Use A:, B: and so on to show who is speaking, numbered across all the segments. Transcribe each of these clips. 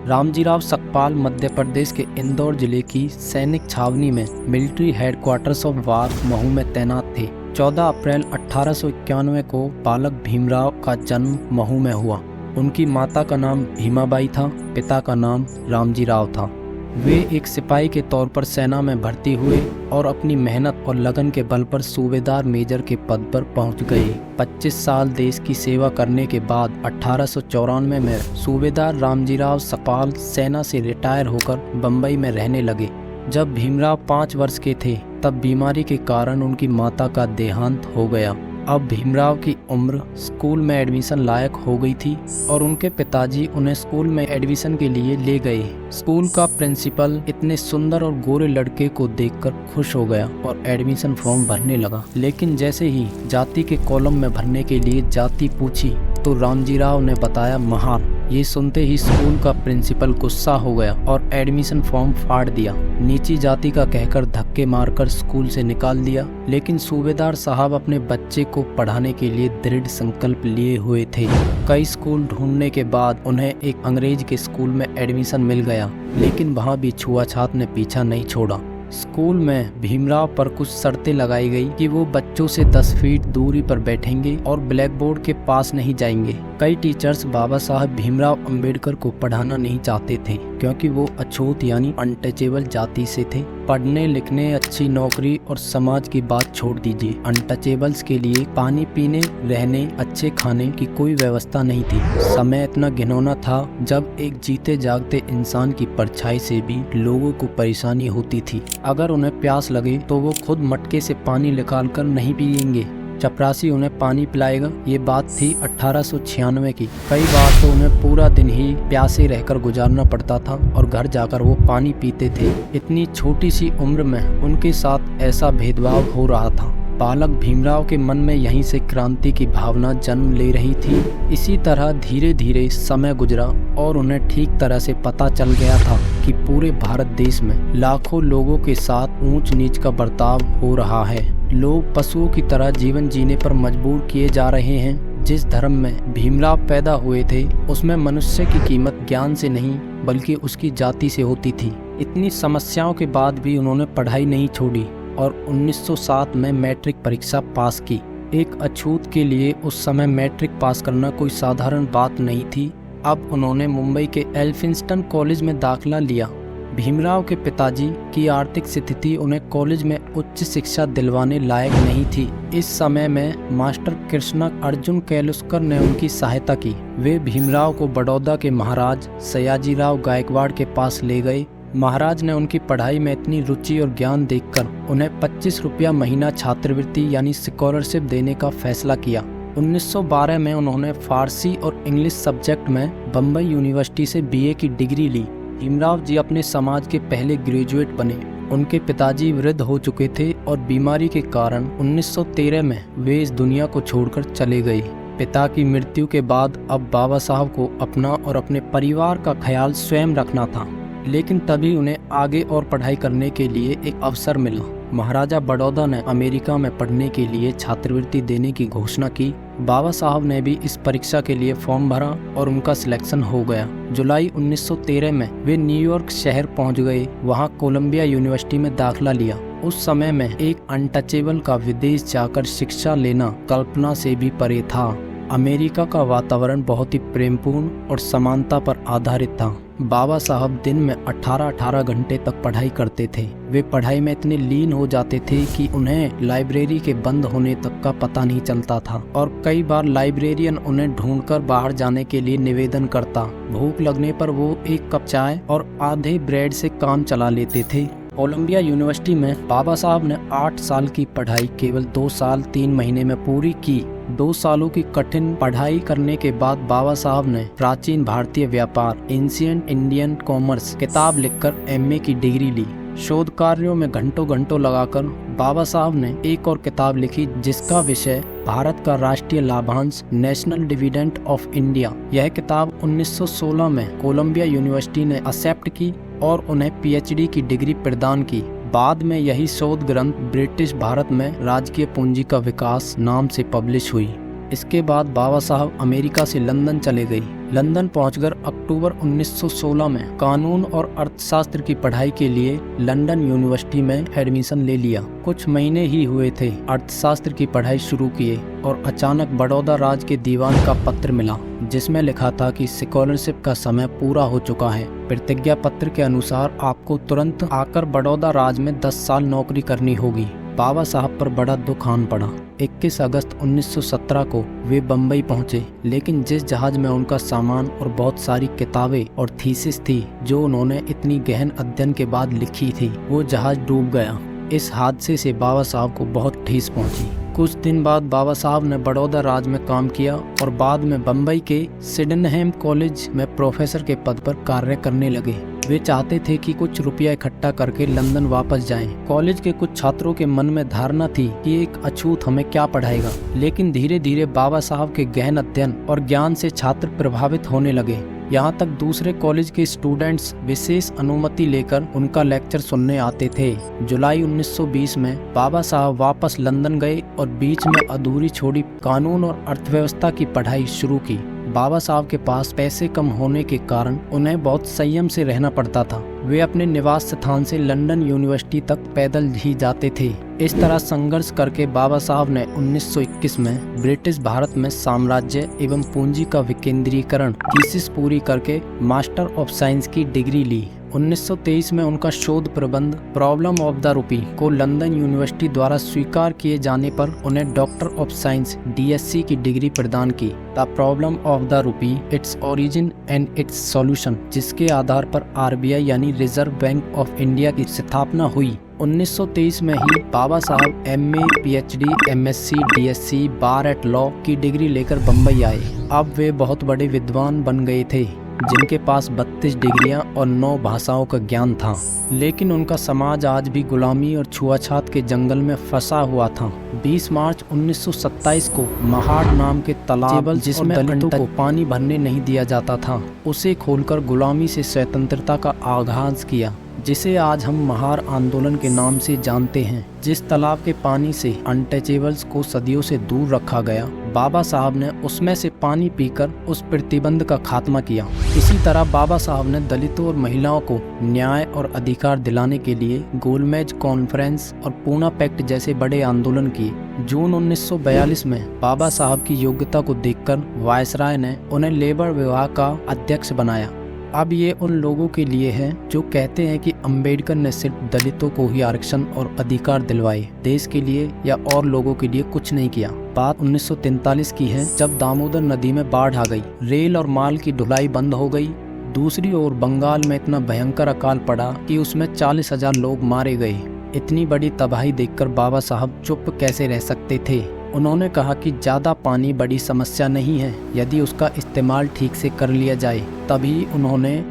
A: रामजीराव सकपाल मध्य प्रदेश के इंदौर जिले की सैनिक छावनी में military headquarters of war Mhow में तैनात थे। 14 अप्रैल 1891 को बालक भीमराव का जन्म महू में हुआ। उनकी माता का नाम भीमाबाई था, पिता का नाम रामजीराव था। वे एक सिपाही के तौर पर सेना में भर्ती हुए और अपनी मेहनत और लगन के बल पर सूबेदार मेजर के पद पर पहुंच गए। 25 साल देश की सेवा करने के बाद 1894 में सूबेदार रामजीराव सकपाल सेना से रिटायर होकर बम्बई में रहने लगे। जब भीमराव 5 वर्ष के थे तब बीमारी के कारण उनकी माता का देहांत हो गया। अब भीमराव की उम्र स्कूल में एडमिशन लायक हो गई थी और उनके पिताजी उन्हें स्कूल में एडमिशन के लिए ले गए। स्कूल का प्रिंसिपल इतने सुंदर और गोरे लड़के को देखकर खुश हो गया और एडमिशन फॉर्म भरने लगा। लेकिन जैसे ही जाति के कॉलम में भरने के लिए जाति पूछी तो रामजीराव ने बताया महार। ये सुनते ही स्कूल का प्रिंसिपल गुस्सा हो गया और एडमिशन फॉर्म फाड़ दिया। नीची जाति का कहकर धक्के मारकर स्कूल से निकाल दिया। लेकिन सूबेदार साहब अपने बच्चे को पढ़ाने के लिए दृढ़ संकल्प लिए हुए थे। कई स्कूल ढूंढने के बाद उन्हें एक अंग्रेज के स्कूल में एडमिशन मिल गया, लेकिन वहाँ भी छुआछात ने पीछा नहीं छोड़ा। स्कूल में भीमराव पर कुछ शर्तें लगाई गई कि वो बच्चों से 10 फीट दूरी पर बैठेंगे और ब्लैक बोर्ड के पास नहीं जाएंगे। कई टीचर्स बाबा साहब भीमराव अंबेडकर को पढ़ाना नहीं चाहते थे क्योंकि वो अछूत यानी अनटचेबल जाति से थे। पढ़ने लिखने, अच्छी नौकरी और समाज की बात छोड़ दीजिए, अनटचेबल्स के लिए पानी पीने, रहने, अच्छे खाने की कोई व्यवस्था नहीं थी। समय इतना घिनौना था जब एक जीते जागते इंसान की परछाई से भी लोगों को परेशानी होती थी। अगर उन्हें प्यास लगे तो वो खुद मटके से पानी निकाल कर नहीं पिएंगे, चपरासी उन्हें पानी पिलाएगा। ये बात थी 1896 की। कई बार तो उन्हें पूरा दिन ही प्यासे रहकर गुजारना पड़ता था और घर जाकर वो पानी पीते थे। इतनी छोटी सी उम्र में उनके साथ ऐसा भेदभाव हो रहा था। बालक भीमराव के मन में यहीं से क्रांति की भावना जन्म ले रही थी। इसी तरह धीरे धीरे समय गुजरा और उन्हें ठीक तरह से पता चल गया था कि पूरे भारत देश में लाखों लोगों के साथ ऊंच नीच का बर्ताव हो रहा है। लोग पशुओं की तरह जीवन जीने पर मजबूर किए जा रहे हैं। जिस धर्म में भीमराव पैदा हुए थे उसमें मनुष्य की कीमत ज्ञान से नहीं बल्कि उसकी जाति से होती थी। इतनी समस्याओं के बाद भी उन्होंने पढ़ाई नहीं छोड़ी और 1907 में मैट्रिक परीक्षा पास की। एक अछूत के लिए उस समय मैट्रिक पास करना कोई साधारण बात नहीं थी। अब उन्होंने मुंबई के एल्फिंस्टन कॉलेज में दाखिला लिया। भीमराव के पिताजी की आर्थिक स्थिति उन्हें कॉलेज में उच्च शिक्षा दिलवाने लायक नहीं थी। इस समय में मास्टर कृष्णा अर्जुन कैलुस्कर ने उनकी सहायता की। वे भीमराव को बड़ौदा के महाराज सयाजीराव गायकवाड़ के पास ले गए। महाराज ने उनकी पढ़ाई में इतनी रुचि और ज्ञान देखकर उन्हें 25 रुपया महीना छात्रवृत्ति यानी स्कॉलरशिप देने का फैसला किया। 1912 में उन्होंने फारसी और इंग्लिश सब्जेक्ट में बम्बई यूनिवर्सिटी से बीए की डिग्री ली। भीमराव जी अपने समाज के पहले ग्रेजुएट बने। उनके पिताजी वृद्ध हो चुके थे और बीमारी के कारण 1913 में वे इस दुनिया को छोड़कर चले गए। पिता की मृत्यु के बाद अब बाबा साहब को अपना और अपने परिवार का ख्याल स्वयं रखना था। लेकिन तभी उन्हें आगे और पढ़ाई करने के लिए एक अवसर मिला। महाराजा बड़ौदा ने अमेरिका में पढ़ने के लिए छात्रवृत्ति देने की घोषणा की। बाबा साहब ने भी इस परीक्षा के लिए फॉर्म भरा और उनका सिलेक्शन हो गया। जुलाई 1913 में वे न्यूयॉर्क शहर पहुंच गए। वहां कोलंबिया यूनिवर्सिटी में दाखिला लिया। उस समय में एक अनटचेबल का विदेश जाकर शिक्षा लेना कल्पना से भी परे था। अमेरिका का वातावरण बहुत ही प्रेमपूर्ण और समानता पर आधारित था। बाबा साहब दिन में 18-18 घंटे तक पढ़ाई करते थे। वे पढ़ाई में इतने लीन हो जाते थे कि उन्हें लाइब्रेरी के बंद होने तक का पता नहीं चलता था और कई बार लाइब्रेरियन उन्हें ढूंढकर बाहर जाने के लिए निवेदन करता। भूख लगने पर वो एक कप चाय और आधे ब्रेड से काम चला लेते थे। कोलंबिया यूनिवर्सिटी में बाबा साहब ने 8 साल की पढ़ाई केवल 2 साल 3 महीने में पूरी की। 2 सालों की कठिन पढ़ाई करने के बाद बाबा साहब ने प्राचीन भारतीय व्यापार एंशिएंट इंडियन कॉमर्स किताब लिखकर एमए की डिग्री ली। शोध कार्यों में घंटों घंटों लगाकर बाबा साहब ने एक और किताब लिखी जिसका विषय भारत का राष्ट्रीय लाभांश नेशनल डिविडेंड ऑफ इंडिया। यह किताब 1916 में कोलंबिया यूनिवर्सिटी ने एक्सेप्ट की और उन्हें पीएचडी की डिग्री प्रदान की। बाद में यही शोध ग्रंथ ब्रिटिश भारत में राजकीय पूंजी का विकास नाम से पब्लिश हुई। इसके बाद बाबा साहब अमेरिका से लंदन चले गए। लंदन पहुंचकर अक्टूबर 1916 में कानून और अर्थशास्त्र की पढ़ाई के लिए लंदन यूनिवर्सिटी में एडमिशन ले लिया। कुछ महीने ही हुए थे अर्थशास्त्र की पढ़ाई शुरू किए और अचानक बड़ौदा राज के दीवान का पत्र मिला, जिसमें लिखा था कि स्कॉलरशिप का समय पूरा हो चुका है। प्रतिज्ञा पत्र के अनुसार आपको तुरंत आकर बड़ौदा राज में 10 साल नौकरी करनी होगी। बाबा साहब पर बड़ा दुख आन पड़ा। 21 अगस्त 1917 को वे बम्बई पहुंचे, लेकिन जिस जहाज में उनका सामान और बहुत सारी किताबें और थीसिस थी जो उन्होंने इतनी गहन अध्ययन के बाद लिखी थी, वो जहाज डूब गया। इस हादसे से बाबा साहब को बहुत ठेस पहुंची। कुछ दिन बाद बाबा साहब ने बड़ौदा राज में काम किया और बाद में बम्बई के सिडनहैम कॉलेज में प्रोफेसर के पद पर कार्य करने लगे। वे चाहते थे कि कुछ रुपया इकट्ठा करके लंदन वापस जाएं। कॉलेज के कुछ छात्रों के मन में धारणा थी कि एक अछूत हमें क्या पढ़ाएगा, लेकिन धीरे धीरे बाबा साहब के गहन अध्ययन और ज्ञान से छात्र प्रभावित होने लगे। यहाँ तक दूसरे कॉलेज के स्टूडेंट्स विशेष अनुमति लेकर उनका लेक्चर सुनने आते थे। जुलाई 1920 में बाबा साहब वापस लंदन गए और बीच में अधूरी छोड़ी कानून और अर्थव्यवस्था की पढ़ाई शुरू की। बाबा साहब के पास पैसे कम होने के कारण उन्हें बहुत संयम से रहना पड़ता था। वे अपने निवास स्थान से लंदन यूनिवर्सिटी तक पैदल ही जाते थे। इस तरह संघर्ष करके बाबा साहब ने 1921 में ब्रिटिश भारत में साम्राज्य एवं पूंजी का विकेंद्रीकरण थीसिस पूरी करके मास्टर ऑफ साइंस की डिग्री ली। 1923 में उनका शोध प्रबंध प्रॉब्लम ऑफ द रूपी को लंदन यूनिवर्सिटी द्वारा स्वीकार किए जाने पर उन्हें डॉक्टर ऑफ साइंस DSc की डिग्री प्रदान की। The problem of the rupee, its origin and it's solution, जिसके आधार पर RBI यानी रिजर्व बैंक ऑफ इंडिया की स्थापना हुई। 1923 में ही बाबा साहब MA, PhD, MSc, DSc, बार एट लॉ की डिग्री लेकर बम्बई आए। अब वे बहुत बड़े विद्वान बन गए थे, जिनके पास 32 डिग्रियां और 9 भाषाओं का ज्ञान था। लेकिन उनका समाज आज भी गुलामी और छुआछात के जंगल में फंसा हुआ था। 20 मार्च 1927 को महाड़ नाम के तालाब, जिसमें दलितों को पानी भरने नहीं दिया जाता था, उसे खोलकर गुलामी से स्वतंत्रता का आगाज किया, जिसे आज हम महार आंदोलन के नाम से जानते हैं। जिस तालाब के पानी से अनटचेबल्स को सदियों से दूर रखा गया, बाबा साहब ने उसमें से पानी पीकर उस प्रतिबंध का खात्मा किया। इसी तरह बाबा साहब ने दलितों और महिलाओं को न्याय और अधिकार दिलाने के लिए गोलमेज कॉन्फ्रेंस और पूना पैक्ट जैसे बड़े आंदोलन किए। जून 1942 में बाबा साहब की योग्यता को देखकर वायसराय ने उन्हें लेबर विभाग का अध्यक्ष बनाया। अब ये उन लोगों के लिए है जो कहते हैं कि अंबेडकर ने सिर्फ दलितों को ही आरक्षण और अधिकार दिलवाए, देश के लिए या और लोगों के लिए कुछ नहीं किया। बात 1943 की है, जब दामोदर नदी में बाढ़ आ गई, रेल और माल की ढुलाई बंद हो गई। दूसरी ओर बंगाल में इतना भयंकर अकाल पड़ा कि उसमें 40,000 लोग मारे गए। इतनी बड़ी तबाही देखकर बाबा साहब चुप कैसे रह सकते थे। उन्होंने कहा कि ज़्यादा पानी बड़ी समस्या नहीं है, यदि उसका इस्तेमाल ठीक से कर लिया जाए। तभी उन्होंने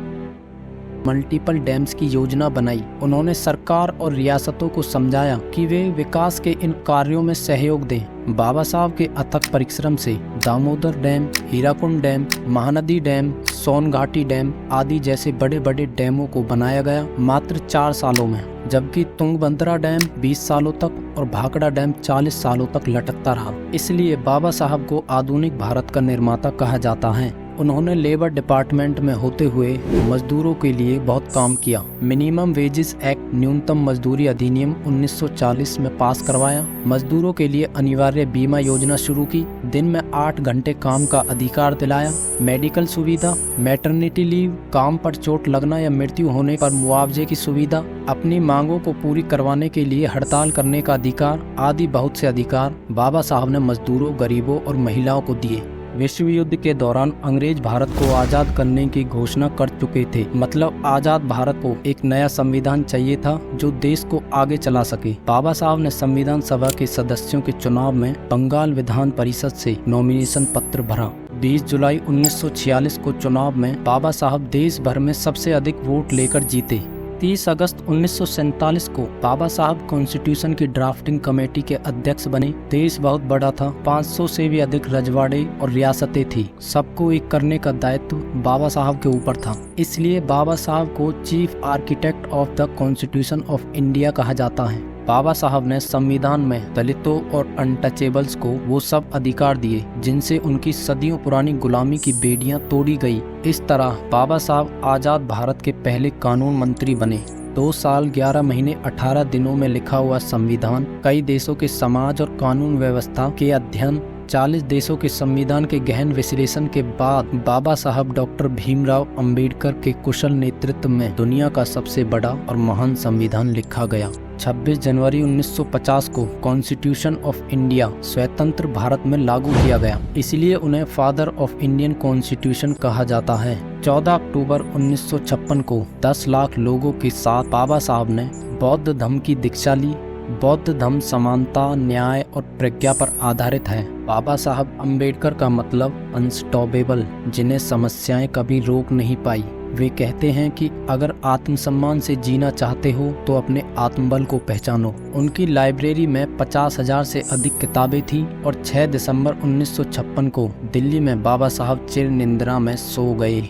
A: मल्टीपल डैम्स की योजना बनाई। उन्होंने सरकार और रियासतों को समझाया कि वे विकास के इन कार्यों में सहयोग दें। बाबा साहब के अथक परिश्रम से Damodar dam, Hirakud dam, Mahanadi dam, Songhati dam आदि जैसे बड़े बड़े डैमों को बनाया गया मात्र 4 सालों में, जबकि तुंगभद्रा डैम 20 सालों तक और भाखड़ा डैम 40 सालों तक लटकता रहा। इसलिए बाबा साहब को आधुनिक भारत का निर्माता कहा जाता है। उन्होंने लेबर डिपार्टमेंट में होते हुए मजदूरों के लिए बहुत काम किया। मिनिमम वेजेस एक्ट, न्यूनतम मजदूरी अधिनियम 1940 में पास करवाया। मजदूरों के लिए अनिवार्य बीमा योजना शुरू की। दिन में 8 घंटे काम का अधिकार दिलाया। मेडिकल सुविधा, मैटरनिटी लीव, काम पर चोट लगना या मृत्यु होने पर मुआवजे की सुविधा, अपनी मांगों को पूरी करवाने के लिए हड़ताल करने का अधिकार आदि बहुत से अधिकार बाबा साहब ने मजदूरों, गरीबों और महिलाओं को दिए। विश्व युद्ध के दौरान अंग्रेज भारत को आज़ाद करने की घोषणा कर चुके थे। मतलब आज़ाद भारत को एक नया संविधान चाहिए था जो देश को आगे चला सके। बाबा साहब ने संविधान सभा के सदस्यों के चुनाव में बंगाल विधान परिषद से नॉमिनेशन पत्र भरा। 20 जुलाई 1946 को चुनाव में बाबा साहब देश भर में सबसे अधिक वोट लेकर जीते। 30 अगस्त 1947 को बाबा साहब कॉन्स्टिट्यूशन की ड्राफ्टिंग कमेटी के अध्यक्ष बने। देश बहुत बड़ा था, 500 से भी अधिक रजवाड़े और रियासतें थी। सबको एक करने का दायित्व बाबा साहब के ऊपर था। इसलिए बाबा साहब को chief architect of the constitution of India कहा जाता है। बाबा साहब ने संविधान में दलितों और अनटचेबल्स को वो सब अधिकार दिए जिनसे उनकी सदियों पुरानी गुलामी की बेड़ियां तोड़ी गई। इस तरह बाबा साहब आजाद भारत के पहले कानून मंत्री बने। 2 साल 11 महीने 18 दिनों में लिखा हुआ संविधान, कई देशों के समाज और कानून व्यवस्था के अध्ययन, 40 देशों के संविधान के गहन विश्लेषण के बाद बाबा साहब डॉक्टर भीमराव अंबेडकर के कुशल नेतृत्व में दुनिया का सबसे बड़ा और महान संविधान लिखा गया। 26 जनवरी 1950 को कॉन्स्टिट्यूशन ऑफ इंडिया स्वतंत्र भारत में लागू किया गया, इसलिए उन्हें फादर ऑफ इंडियन कॉन्स्टिट्यूशन कहा जाता है। 14 अक्टूबर 1956 को 10 लाख लोगों के साथ बाबा साहब ने बौद्ध धर्म की दीक्षा ली। बौद्ध धर्म समानता, न्याय और प्रज्ञा पर आधारित है। बाबा साहब अंबेडकर का मतलब अनस्टॉपेबल, जिन्हें समस्याएं कभी रोक नहीं पाई। वे कहते हैं कि अगर आत्मसम्मान से जीना चाहते हो तो अपने आत्मबल को पहचानो। उनकी लाइब्रेरी में 50,000 से अधिक किताबें थी और 6 दिसंबर 1956 को दिल्ली में बाबा साहब चिर निद्रा में सो गए।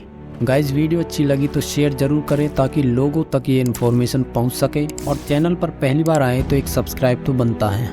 A: गाइस, वीडियो अच्छी लगी तो शेयर जरूर करें ताकि लोगों तक ये इन्फॉर्मेशन पहुंच सके, और चैनल पर पहली बार आए तो एक सब्सक्राइब तो बनता है।